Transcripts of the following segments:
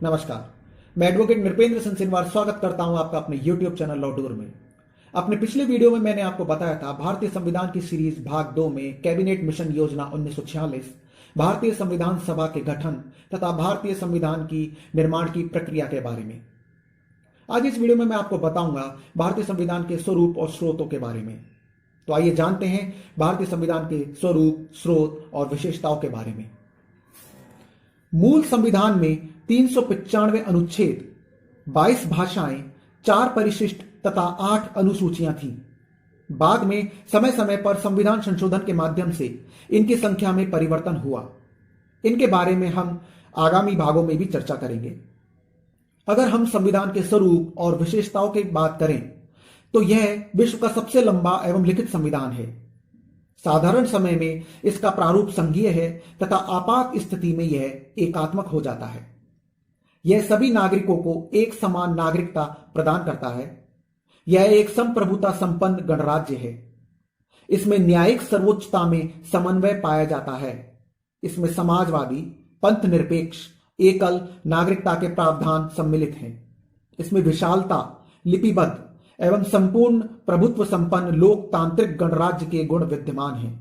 नमस्कार। मैं एडवोकेट नृपेंद्र सिंह स्वागत करता हूं आपका अपने YouTube चैनल लॉ टूर में। अपने पिछले वीडियो में मैंने आपको बताया था भारतीय संविधान की सीरीज भाग 2 में कैबिनेट मिशन योजना 1946, भारतीय संविधान सभा के गठन तथा भारतीय संविधान की निर्माण की प्रक्रिया के बारे में। आज इस वीडियो में मैं आपको बताऊंगा भारतीय संविधान के स्वरूप और स्रोतों के बारे में। तो आइए जानते हैं भारतीय संविधान के स्वरूप, स्रोत और विशेषताओं के बारे में। मूल संविधान में 395 अनुच्छेद, 22 भाषाएं, 4 परिशिष्ट तथा 8 अनुसूचियां थीं। बाद में समय समय पर संविधान संशोधन के माध्यम से इनकी संख्या में परिवर्तन हुआ। इनके बारे में हम आगामी भागों में भी चर्चा करेंगे। अगर हम संविधान के स्वरूप और विशेषताओं की बात करें तो यह विश्व का सबसे लंबा एवं लिखित संविधान है। साधारण समय में इसका प्रारूप संघीय है तथा आपात स्थिति में यह एकात्मक हो जाता है। यह सभी नागरिकों को एक समान नागरिकता प्रदान करता है। यह एक संप्रभुता संपन्न गणराज्य है। इसमें न्यायिक सर्वोच्चता में समन्वय पाया जाता है। इसमें समाजवादी, पंथ निरपेक्ष, एकल नागरिकता के प्रावधान सम्मिलित हैं। इसमें विशालता, लिपिबद्ध एवं संपूर्ण प्रभुत्व संपन्न लोकतांत्रिक गणराज्य के गुण विद्यमान हैं।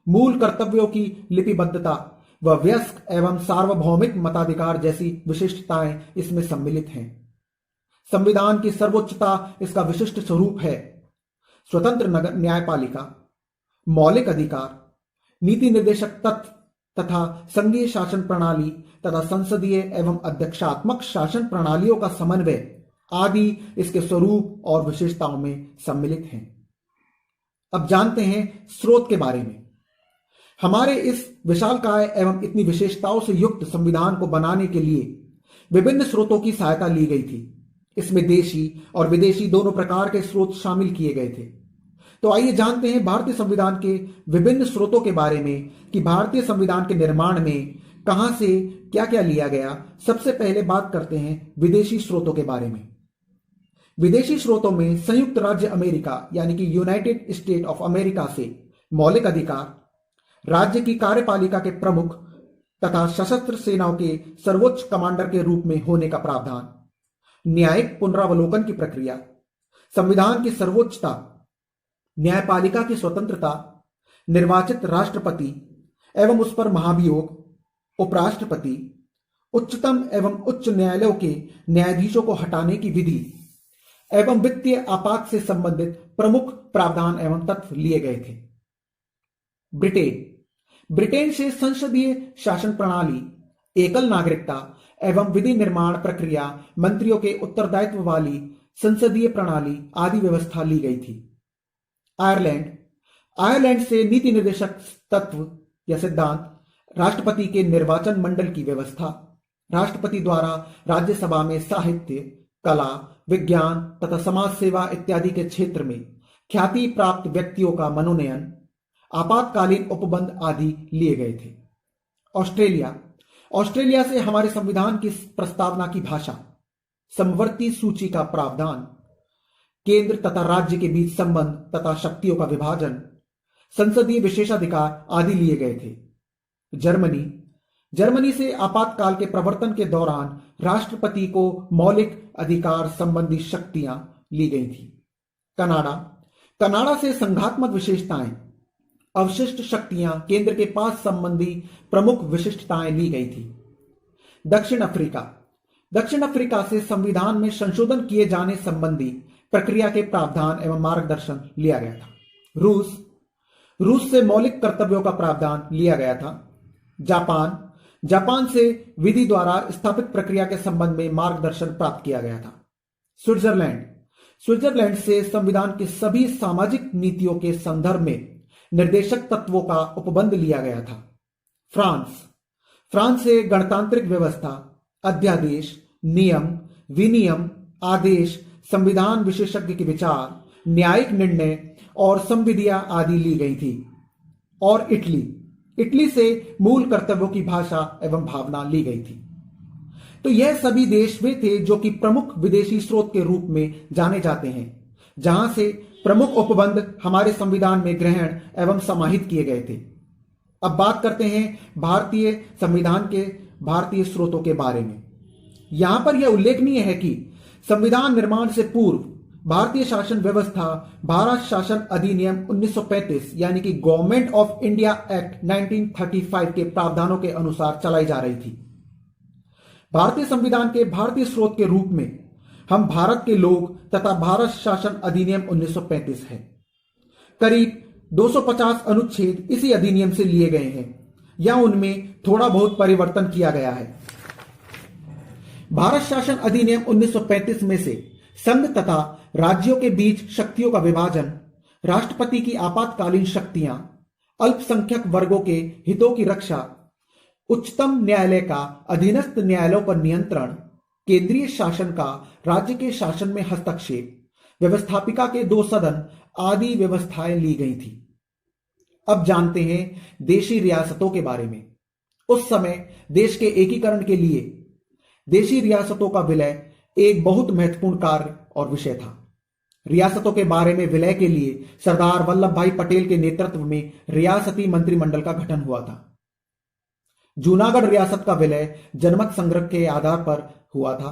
मूल कर्तव्यों की लिपिबद्धता व वयस्क एवं सार्वभौमिक मताधिकार जैसी विशिष्टताएं इसमें सम्मिलित हैं। संविधान की सर्वोच्चता इसका विशिष्ट स्वरूप है। स्वतंत्र न्यायपालिका, मौलिक अधिकार, नीति निर्देशक तत्व तथा संघीय शासन प्रणाली तथा संसदीय एवं अध्यक्षात्मक शासन प्रणालियों का समन्वय आदि इसके स्वरूप और विशेषताओं में सम्मिलित हैं। अब जानते हैं स्रोत के बारे में। हमारे इस विशालकाय एवं इतनी विशेषताओं से युक्त संविधान को बनाने के लिए विभिन्न स्रोतों की सहायता ली गई थी। इसमें देशी और विदेशी दोनों प्रकार के स्रोत शामिल किए गए थे। तो आइए जानते हैं भारतीय संविधान के विभिन्न स्रोतों के बारे में कि भारतीय संविधान के निर्माण में कहां से क्या क्या लिया गया। सबसे पहले बात करते हैं विदेशी स्रोतों के बारे में। विदेशी स्रोतों में संयुक्त राज्य अमेरिका यानी कि यूनाइटेड स्टेट ऑफ अमेरिका से मौलिक अधिकार, राज्य की कार्यपालिका के प्रमुख तथा सशस्त्र सेनाओं के सर्वोच्च कमांडर के रूप में होने का प्रावधान, न्यायिक पुनरावलोकन की प्रक्रिया, संविधान की सर्वोच्चता, न्यायपालिका की स्वतंत्रता, निर्वाचित राष्ट्रपति एवं उस पर महाभियोग, उपराष्ट्रपति, उच्चतम एवं उच्च न्यायालयों के न्यायाधीशों को हटाने की विधि एवं वित्तीय आपात से संबंधित प्रमुख प्रावधान एवं तत्व लिए गए थे। ब्रिटेन से संसदीय शासन प्रणाली, एकल नागरिकता एवं विधि निर्माण प्रक्रिया, मंत्रियों के उत्तरदायित्व वाली संसदीय प्रणाली आदि व्यवस्था ली गई थी। आयरलैंड से नीति निर्देशक तत्व या सिद्धांत, राष्ट्रपति के निर्वाचन मंडल की व्यवस्था, राष्ट्रपति द्वारा राज्यसभा में साहित्य, कला, विज्ञान तथा समाज सेवा इत्यादि के क्षेत्र में ख्याति प्राप्त व्यक्तियों का मनोनयन, आपातकालीन उपबंध आदि लिए गए थे। ऑस्ट्रेलिया से हमारे संविधान की प्रस्तावना की भाषा, समवर्ती सूची का प्रावधान, केंद्र तथा राज्य के बीच संबंध तथा शक्तियों का विभाजन, संसदीय विशेषाधिकार आदि लिए गए थे। जर्मनी से आपातकाल के प्रवर्तन के दौरान राष्ट्रपति को मौलिक अधिकार संबंधी शक्तियां ली गई थी। कनाडा से संघात्मक विशेषताएं, अवशिष्ट शक्तियां केंद्र के पास संबंधी प्रमुख विशिष्टताएं ली गई थी। दक्षिण अफ्रीका से संविधान में संशोधन किए जाने संबंधी प्रक्रिया के प्रावधान एवं मार्गदर्शन लिया गया था। रूस से मौलिक कर्तव्यों का प्रावधान लिया गया था। जापान से विधि द्वारा स्थापित प्रक्रिया के संबंध में मार्गदर्शन प्राप्त किया गया था। स्विट्जरलैंड से संविधान के सभी सामाजिक नीतियों के संदर्भ में निर्देशक तत्वों का उपबंध लिया गया था। फ्रांस से गणतांत्रिक व्यवस्था, अध्यादेश, नियम, विनियम, आदेश, संविधान विशेषज्ञ के विचार, न्यायिक निर्णय और संविधियां आदि ली गई थी। और इटली से मूल कर्तव्यों की भाषा एवं भावना ली गई थी। तो यह सभी देश वे थे जो कि प्रमुख विदेशी स्रोत के रूप में जाने जाते हैं, जहां से प्रमुख उपबंध हमारे संविधान में ग्रहण एवं समाहित किए गए थे। अब बात करते हैं भारतीय संविधान के भारतीय स्रोतों के बारे में। यहां पर यह उल्लेखनीय है कि संविधान निर्माण से पूर्व भारतीय शासन व्यवस्था भारत शासन अधिनियम 1935 यानी कि गवर्नमेंट ऑफ इंडिया एक्ट 1935 के प्रावधानों के अनुसार चलाई जा रही थी। भारतीय संविधान के भारतीय स्रोत के रूप में हम भारत के लोग तथा भारत शासन अधिनियम 1935 है। करीब 250 अनुच्छेद इसी अधिनियम से लिए गए हैं या उनमें थोड़ा बहुत परिवर्तन किया गया है। भारत शासन अधिनियम 1935 में से संघ तथा राज्यों के बीच शक्तियों का विभाजन, राष्ट्रपति की आपातकालीन शक्तियां, अल्पसंख्यक वर्गों के हितों की रक्षा, उच्चतम न्यायालय का अधीनस्थ न्यायालयों पर नियंत्रण, केंद्रीय शासन का राज्य के शासन में हस्तक्षेप, व्यवस्थापिका के 2 सदन आदि व्यवस्थाएं ली गई थी। अब जानते हैं देशी रियासतों के बारे में। उस समय देश के एकीकरण के लिए देशी रियासतों का विलय एक बहुत महत्वपूर्ण कार्य और विषय था। रियासतों के बारे में विलय के लिए सरदार वल्लभ भाई पटेल के नेतृत्व में रियासती मंत्रिमंडल का गठन हुआ था। जूनागढ़ रियासत का विलय जनमत संग्रह के आधार पर हुआ था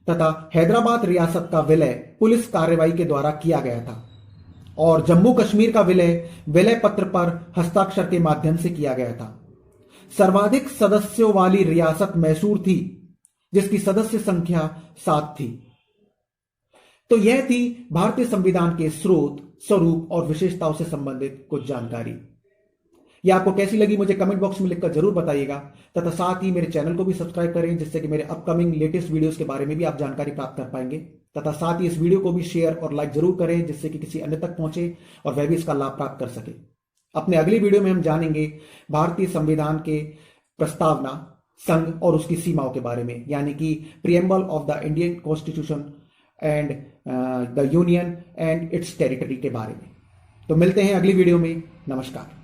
तथा हैदराबाद रियासत का विलय पुलिस कार्रवाई के द्वारा किया गया था और जम्मू कश्मीर का विलय पत्र पर हस्ताक्षर के माध्यम से किया गया था। सर्वाधिक सदस्यों वाली रियासत मैसूर थी जिसकी सदस्य संख्या 7 थी। तो यह थी भारतीय संविधान के स्रोत, स्वरूप और विशेषताओं से संबंधित कुछ जानकारी। यह आपको कैसी लगी मुझे कमेंट बॉक्स में लिखकर जरूर बताइएगा तथा साथ ही मेरे चैनल को भी सब्सक्राइब करें जिससे कि मेरे अपकमिंग लेटेस्ट वीडियोस के बारे में भी आप जानकारी प्राप्त कर पाएंगे तथा साथ ही इस वीडियो को भी शेयर और लाइक जरूर करें जिससे कि किसी अन्य तक पहुंचे और वह भी इसका लाभ प्राप्त कर सके। अपने अगली वीडियो में हम जानेंगे भारतीय संविधान के प्रस्तावना, संघ और उसकी सीमाओं के बारे में, यानी कि preamble of the Indian constitution and the union and it's territory के बारे में। तो मिलते हैं अगली वीडियो में। नमस्कार।